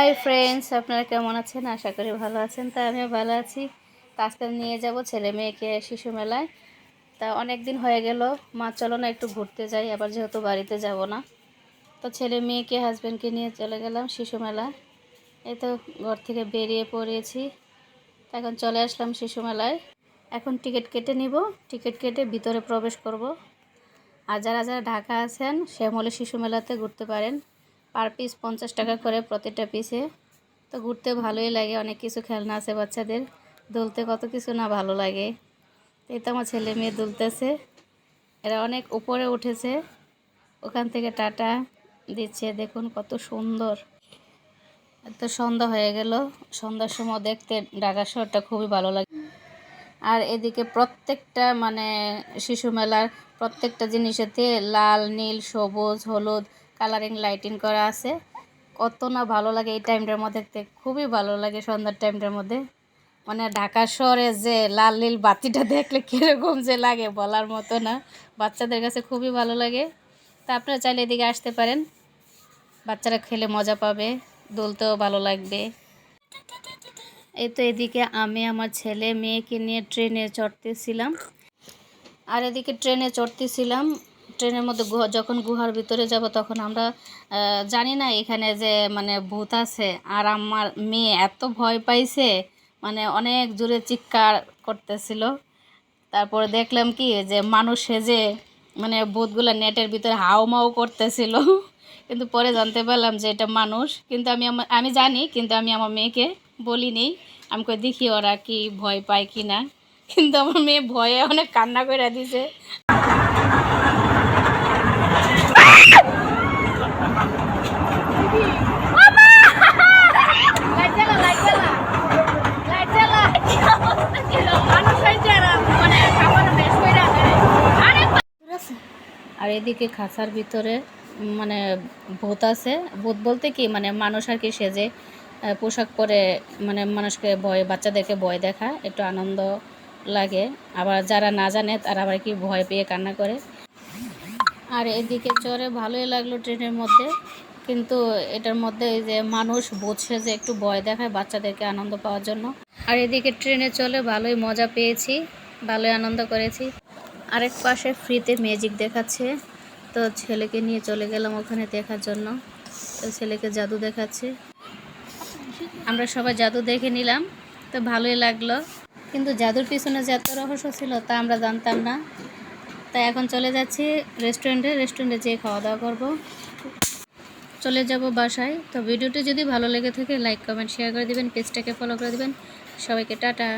Hi friends, আপনারা কেমন আছেন? আশা করি ভালো আছেন। তা আমিও ভালো আছি। তা আজকে নিয়ে যাব ছেলে মেয়েকে শিশু মেলায়। তা অনেক দিন হয়ে গেল, মা চলো না একটু ঘুরতে যাই, আবার যেহেতু বাড়িতে যাব না, তো ছেলে মেয়েকে হাজব্যান্ডকে নিয়ে চলে গেলাম শিশু মেলায়। এই তো ঘর থেকে বেরিয়ে পড়েছি, এখন চলে আসলাম শিশু মেলায়। এখন টিকিট কেটে নিব, টিকিট কেটে ভিতরে প্রবেশ করব। আর যারা যারা ঢাকা আছেন শ্যামলী শিশু মেলাতে ঘুরতে পারেন। পার পিস 50 টাকা করে প্রতিটা পিসে। তো ঘুরতে ভালোই লাগে, অনেক কিছু খেলনা আছে বাচ্চাদের, দুলতে কত কিছু না ভালো লাগে। এই তো আমার ছেলে মেয়ে দুলতেছে, এরা অনেক উপরে উঠেছে, ওখান থেকে টাটা দিচ্ছে, দেখুন কত সুন্দর। এত সন্ধ্যা হয়ে গেল, সন্ধ্যার সময় দেখতে ঢাকা শহরটা খুবই ভালো লাগে। আর এদিকে প্রত্যেকটা শিশু মেলার প্রত্যেকটা জিনিসেতে লাল, নীল, সবুজ, হলুদ কালারিং লাইটিং করা আছে। কত না ভালো লাগে এই টাইমটার মধ্যে, দেখতে খুবই ভালো লাগে সন্ধ্যার টাইমটার মধ্যে। ঢাকা শহরে যে লাল নীল বাতিটা দেখলে কীরকম যে লাগে বলার মতো না, বাচ্চাদের কাছে খুবই ভালো লাগে। তা আপনারা চাইলে এদিকে আসতে পারেন, বাচ্চারা খেলে মজা পাবে, দুলতেও ভালো লাগবে। এই তো এদিকে আমি আমার ছেলে মেয়েকে নিয়ে ট্রেনে চড়তেছিলাম। আর এদিকে ট্রেনে চড়তেছিলাম, ট্রেনের মধ্যে যখন গুহার ভিতরে যাব তখন আমরা জানি না এখানে যে ভূত আছে। আর আমার মেয়ে এত ভয় পাইছে, অনেক জোরে চিৎকার করতেছিল। তারপরে দেখলাম কি যে মানুষ সেজে ভূতগুলো নেটের ভিতরে হাউমাউ করতেছিল। কিন্তু পরে জানতে পারলাম যে এটা মানুষ। কিন্তু আমি জানি, কিন্তু আমি আমার মেয়েকে বলিনি। আমি কই দেখি ওরা কি ভয় পায় কি না। কিন্তু আমার মেয়ে ভয়ে অনেক কান্না করে দিছে। আর এদিকে খাঁচার ভিতরে ভূত আছে। ভূত বলতে কি মানুষ আর কি সেজে পোশাক পরে মানুষকে বাচ্চাদেরকে ভয় দেখা, একটু আনন্দ লাগে। আবার যারা না জানে তারা আবার কি ভয় পেয়ে কান্না করে। আর এদিকে চড়ে ভালোই লাগলো ট্রেনের মধ্যে, কিন্তু এটার মধ্যে এই যে মানুষ ভূত সেজে একটু ভয় দেখায় বাচ্চাদেরকে আনন্দ পাওয়ার জন্য। আর এদিকে ট্রেনে চলে ভালোই মজা পেয়েছি, ভালোই আনন্দ করেছি। আরেক পাশে ফ্রিতে ম্যাজিক দেখাচ্ছে, তো ছেলেকে নিয়ে চলে গেলাম ওখানে দেখার জন্য। তো ছেলেকে জাদু দেখাচ্ছে, আমরা সবাই জাদু দেখে নিলাম, তো ভালোই লাগলো। কিন্তু জাদুর পিছনে যে এত রহস্য ছিল তা আমরা জানতাম না। তাই এখন চলে যাচ্ছি রেস্টুরেন্টে যেয়ে খাওয়া দাওয়া করবো, চলে যাব বাসায়। তো ভিডিওটি যদি ভালো লেগে থাকে লাইক কমেন্ট শেয়ার করে দিবেন, পেজটাকে ফলো করে দিবেন। সবাইকে টাটা।